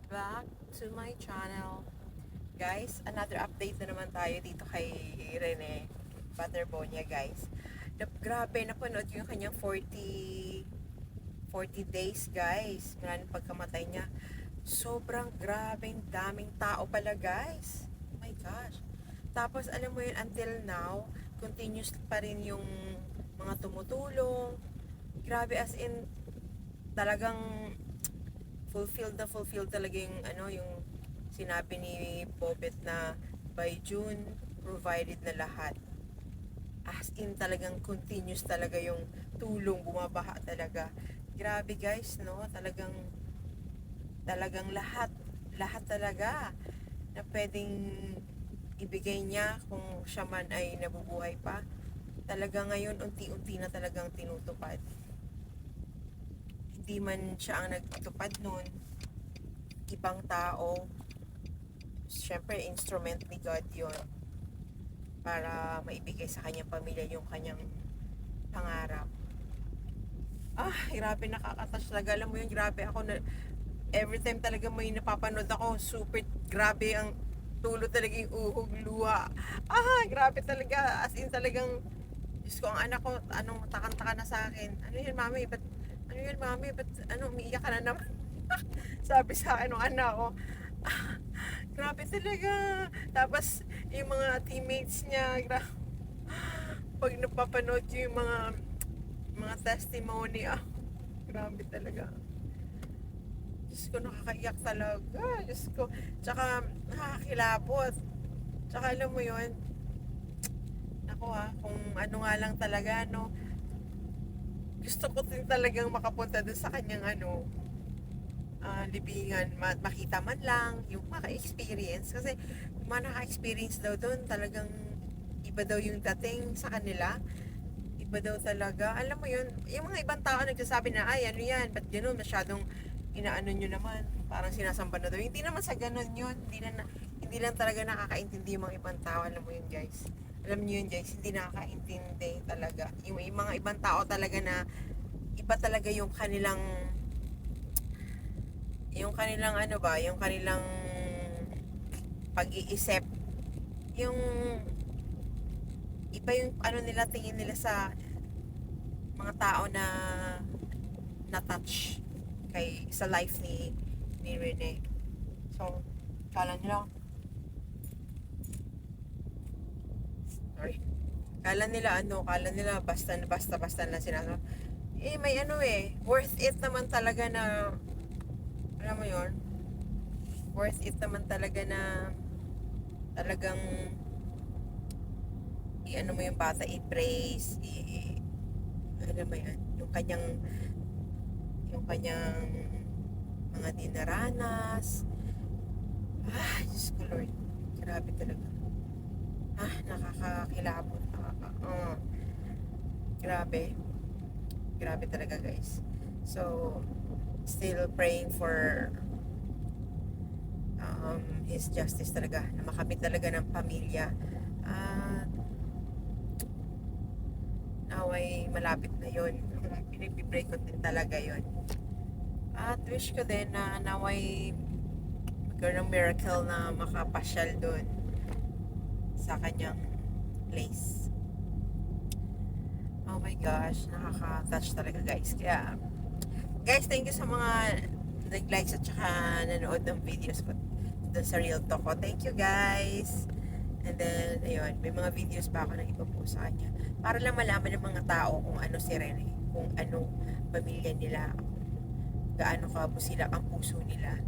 back to my channel. Guys, another update na naman tayo dito kay Rene Butterbonia, guys. Grabe, napanood yung kanyang 40 days, guys. Maraming pagkamatay niya. Sobrang grabing daming tao pala, guys. Oh my gosh. Tapos, alam mo yun, until now, continuous pa rin yung mga tumutulong. Grabe, as in, talagang fulfilled talaga yung yung sinabi ni Bobet na by June provided na lahat, as in talagang continuous talaga yung tulong, bumabaha talaga. Grabe, guys, no, talagang lahat talaga na pwedeng ibigay niya kung siya man ay nabubuhay pa, talaga ngayon unti-unti na talagang tinutupad. Hindi man siya ang nagtupad nun, ibang tao. Siyempre, instrument ni God yun para maibigay sa kanyang pamilya yung kanyang pangarap. Grabe, nakakatouch talaga. Alam mo yun, grabe ako na every time talaga may napapanood ako, super grabe ang tulo talaga, yung uhog, luha. Grabe talaga. As in talagang, Diyos ko, ang anak ko, takang-taka na sa akin. Ano yun, mami? Ano yun, mami? Umiiyak ka na naman? Sabi sa akin ng anak ko. Grabe talaga. Tapos, yung mga teammates niya, pag napapanood yung mga testimony, grabe talaga. Diyos ko, nakakaiyak talaga. Diyos ko. Tsaka, nakakilabot. Tsaka, alam mo yun, ako kung ano nga lang talaga, no, gusto ko din talagang makapunta dun sa kanyang libingan, makita man lang yung maka-experience, kasi kung naka-experience daw doon, talagang iba daw yung dating sa kanila, iba daw talaga. Alam mo yun, yung mga ibang tao nagsasabi na, ay ano yan, ba't gano'n, masyadong inaano nyo naman, parang sinasamba na daw. Hindi naman sa ganun yun, hindi lang talaga nakakaintindi yung mga ibang tao. Alam mo yun, guys, alam nyo yun, guys, hindi nakakaintindi talaga yung mga ibang tao talaga, na iba talaga yung kanilang yung kanilang pag-iisip, yung iba yung nila, tingin nila sa mga tao na na-touch sa life ni Rene. So, kala nila, sorry, kala nila basta lang sinasabi. May worth it naman talaga na, alam mo yon, worth it naman talaga na talagang i-ano mo yung bata, i-praise, ano mo yan, yung kanyang mga dinaranas. Diyos ko, Lord, grabe talaga. Nakakakilabot, grabe, grabe talaga, guys. So, still praying for His justice talaga, na makamit talaga ng pamilya. At naway malapit na yun. Pinipipray ko din talaga yun. At wish ko din na naway magkaroon ng miracle na makapasyal doon sa kanyang place. Oh my gosh, nakaka-touch talaga, guys. Kaya, guys, thank you sa mga nag-likes at saka nanood ng videos ko doon sa Real Talk ko. Thank you, guys. And then, ayun, may mga videos pa ako na ipopost sa kanya para lang malaman ng mga tao kung ano si Rene, kung ano pamilya nila, gaano sila ang puso nila.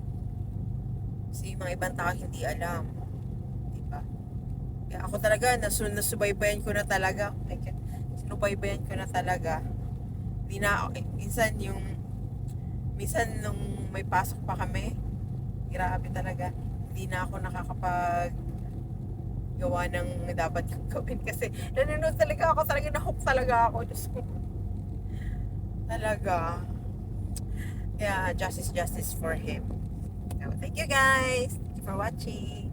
Kasi yung mga ibang tao hindi alam, diba? Kaya ako talaga, nasubaybayan ko na talaga. Sinubaybayan ko na talaga. Hindi na, minsan nung may pasok pa kami, grabe talaga, hindi na ako nakakapag gawa ng dapat kong gawin, kasi nanonood talaga ako, talaga na-hook talaga ako. Diyos ko, talaga. Kaya justice for him. So, thank you, guys. Thank you for watching.